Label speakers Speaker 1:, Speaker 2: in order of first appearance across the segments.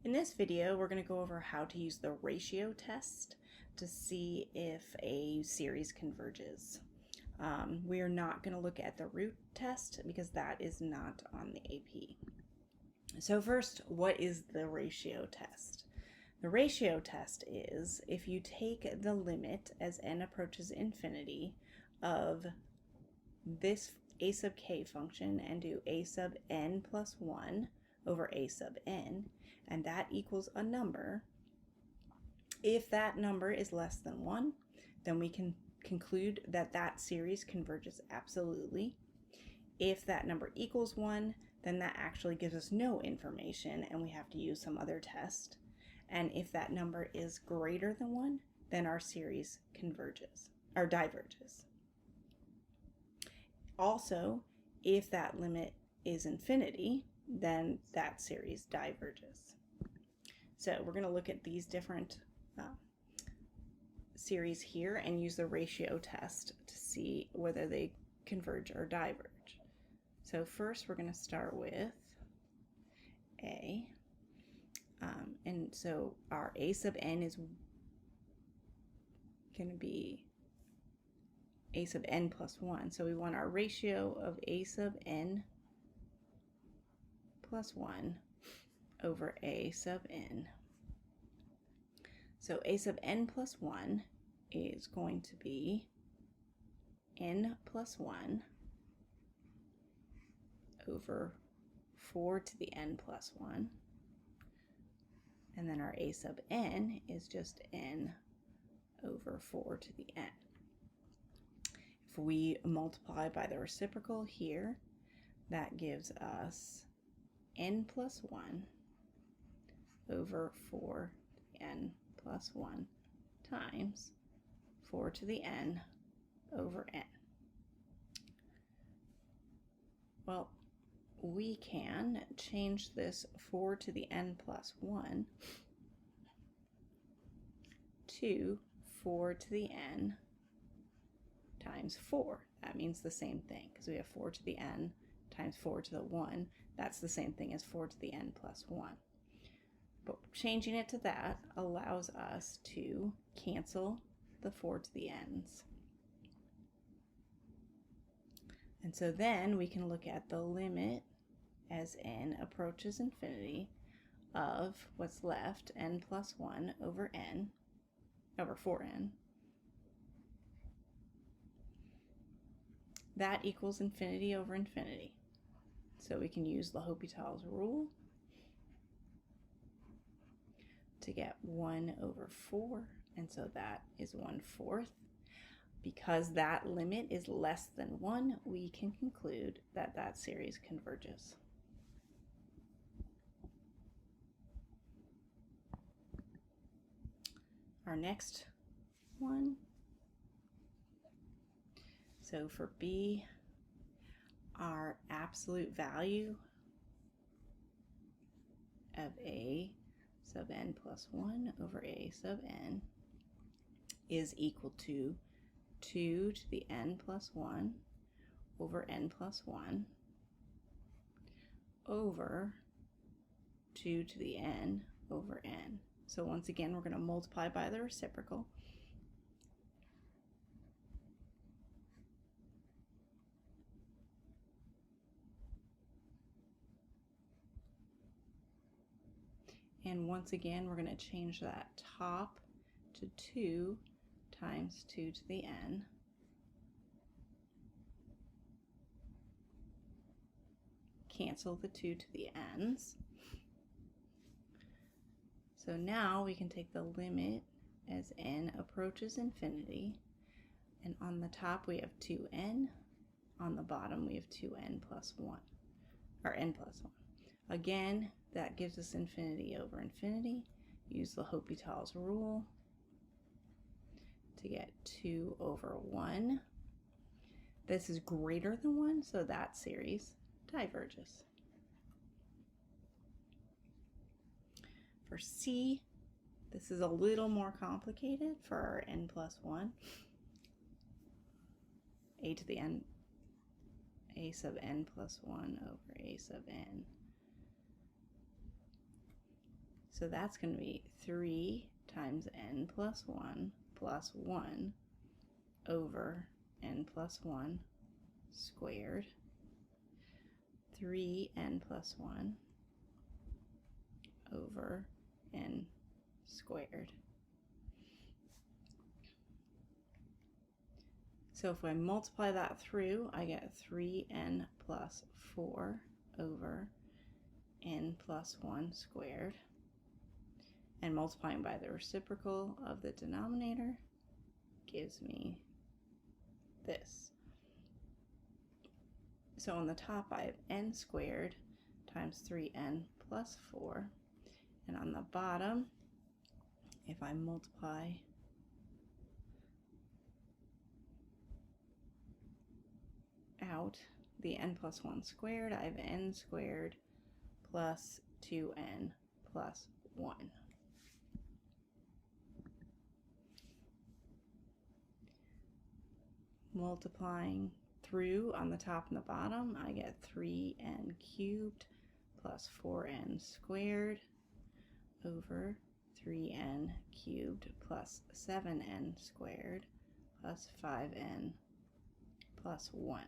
Speaker 1: In this video, we're going to go over how to use the ratio test to see if a series converges. We are not going to look at the root test because that is not on the AP. So first, what is the ratio test? The ratio test is if you take the limit as n approaches infinity of this a sub k function and do a sub n plus 1 over a sub n, and that equals a number. If that number is less than 1, then we can conclude that that series converges absolutely. If that number equals 1, then that actually gives us no information and we have to use some other test. And if that number is greater than 1, then our series converges or diverges. Also, if that limit is infinity, then that series diverges. So we're going to look at these different series here and use the ratio test to see whether they converge or diverge. So first we're going to start with A. And so our a sub n is going to be a sub n plus 1. So we want our ratio of a sub n plus 1 over a sub n. So a sub n plus 1 is going to be n plus 1 over 4 to the n plus 1. And then our a sub n is just n over 4 to the n. If we multiply by the reciprocal here, that gives us n plus 1 over 4 to the n plus 1 times 4 to the n over n. Well, we can change this 4 to the n plus 1 to 4 to the n times 4. That means the same thing because we have 4 to the n times 4 to the 1. That's the same thing as 4 to the n plus 1. But changing it to that allows us to cancel the 4 to the n's. And so then we can look at the limit as n approaches infinity of what's left, n plus 1 over n, over 4n. That equals infinity over infinity. So we can use L'Hopital's rule to get 1 over 4, and so that is 1/4. Because that limit is less than 1, we can conclude that that series converges. Our next one, so for B, our absolute value of a sub n plus 1 over a sub n is equal to 2 to the n plus 1 over n plus 1 over 2 to the n over n. So once again, we're going to multiply by the reciprocal. And once again, we're going to change that top to 2 times 2 to the n. Cancel the 2 to the n's. So now we can take the limit as n approaches infinity, and on the top we have 2n, on the bottom we have 2n plus 1, or n plus 1. Again, that gives us infinity over infinity. Use L'Hopital's rule to get 2 over 1. This is greater than 1, so that series diverges. For C, this is a little more complicated for our n plus 1. A to the n, a sub n plus 1 over a sub n. So that's going to be 3 times n plus 1 over n plus 1 squared. 3n plus 1 over n squared. So if I multiply that through, I get 3n plus 4 over n plus 1 squared. And multiplying by the reciprocal of the denominator gives me this. So on the top I have n squared times 3n plus 4. And on the bottom, if I multiply out the n plus 1 squared, I have n squared plus 2n plus 1. Multiplying through on the top and the bottom, I get 3n cubed plus 4n squared over 3n cubed plus 7n squared plus 5n plus 1.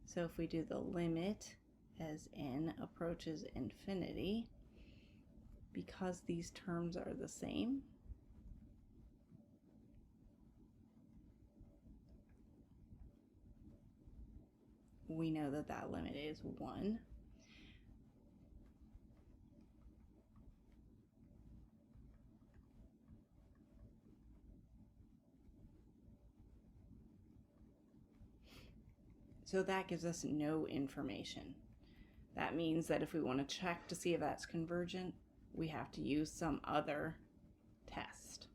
Speaker 1: So if we do the limit as n approaches infinity, because these terms are the same, we know that that limit is 1. So that gives us no information. That means that if we want to check to see if that's convergent, we have to use some other test.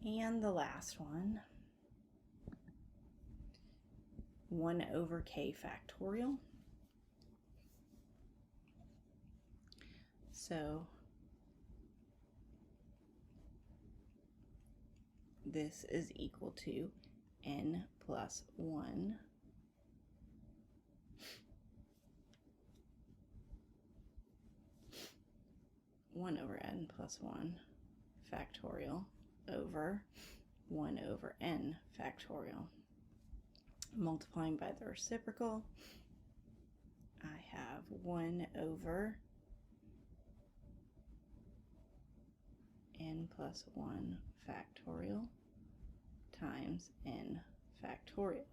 Speaker 1: And the last one, 1 over k factorial. So this is equal to n plus 1 1 over n plus 1 factorial over 1 over n factorial. Multiplying by the reciprocal, I have 1 over n plus 1 factorial times n factorial.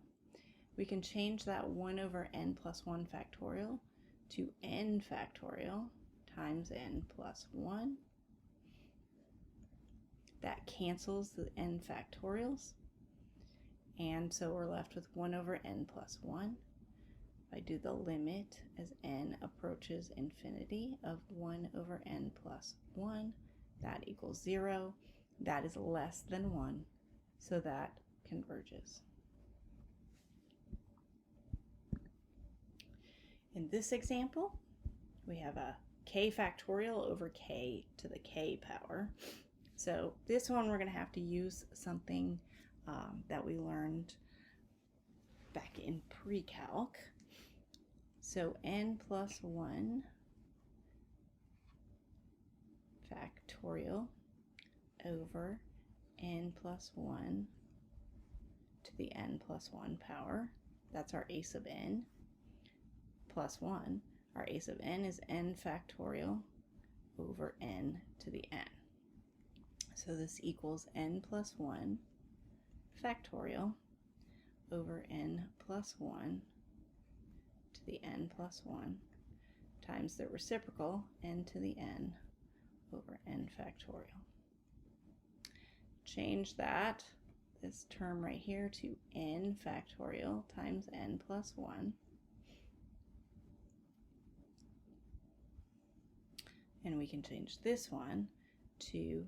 Speaker 1: We can change that 1 over n plus 1 factorial to n factorial times n plus 1. That cancels the n factorials, and so we're left with 1 over n plus 1. If I do the limit as n approaches infinity of 1 over n plus 1, that equals 0. That is less than 1, so that converges. In this example, we have a k factorial over k to the k power. So this one we're going to have to use something that we learned back in pre-calc. So n plus 1 factorial over n plus 1 to the n plus 1 power. That's our a sub n plus 1. Our a sub n is n factorial over n to the n. So this equals n plus 1 factorial over n plus 1 to the n plus 1 times the reciprocal n to the n over n factorial. Change that, this term right here, to n factorial times n plus 1. And we can change this one to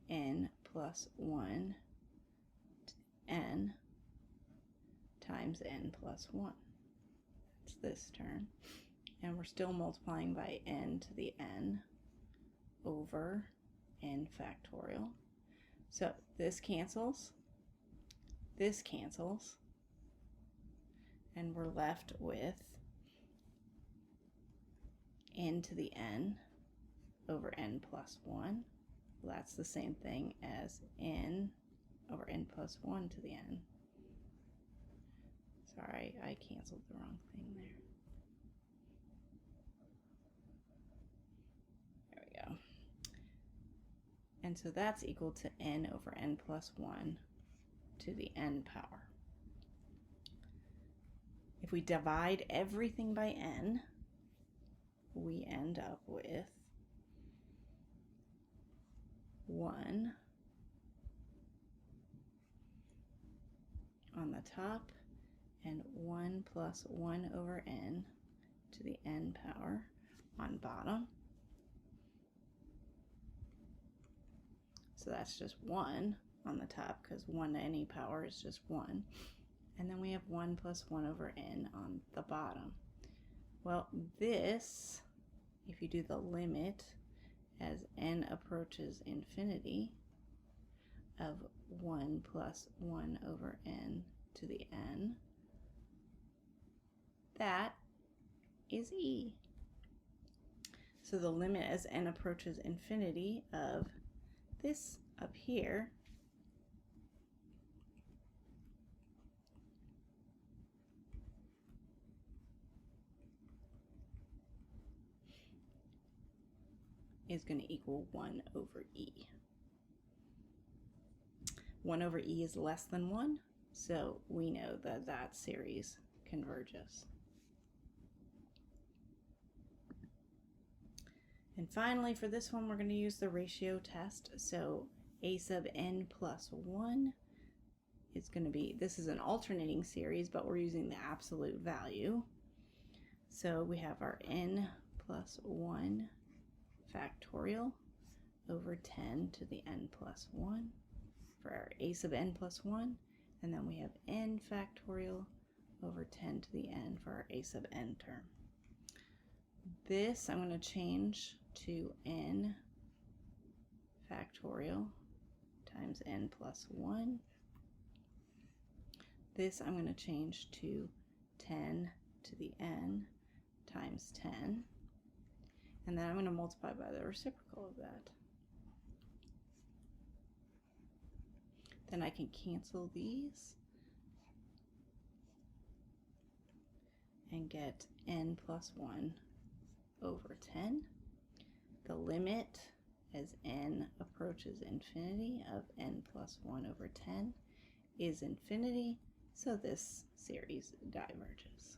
Speaker 1: n plus 1 to n times n plus 1. That's this term. And we're still multiplying by n to the n over n factorial. So this cancels, and we're left with n to the n over n plus 1. Well, that's the same thing as n over n plus 1 to the n. Sorry, I canceled the wrong thing there. There we go. And so that's equal to n over n plus 1 to the n power. If we divide everything by n, we end up with 1 on the top and 1 plus 1 over n to the n power on bottom. So that's just 1 on the top, because 1 to any power is just 1. And then we have 1 plus 1 over n on the bottom. Well, this, if you do the limit as n approaches infinity of 1 plus 1 over n to the n, that is e. So the limit as n approaches infinity of this up here is going to equal 1 over e. 1 over e is less than 1, so we know that that series converges. And finally, for this one, we're going to use the ratio test. So a sub n plus 1 is going to be, this is an alternating series, but we're using the absolute value. So we have our n plus 1 factorial over 10 to the n plus 1 for our a sub n plus 1, and then we have n factorial over 10 to the n for our a sub n term. This I'm going to change to n factorial times n plus 1. This I'm going to change to 10 to the n times 10. And then I'm going to multiply by the reciprocal of that. Then I can cancel these and get n plus 1 over 10. The limit as n approaches infinity of n plus 1 over 10 is infinity, so this series diverges.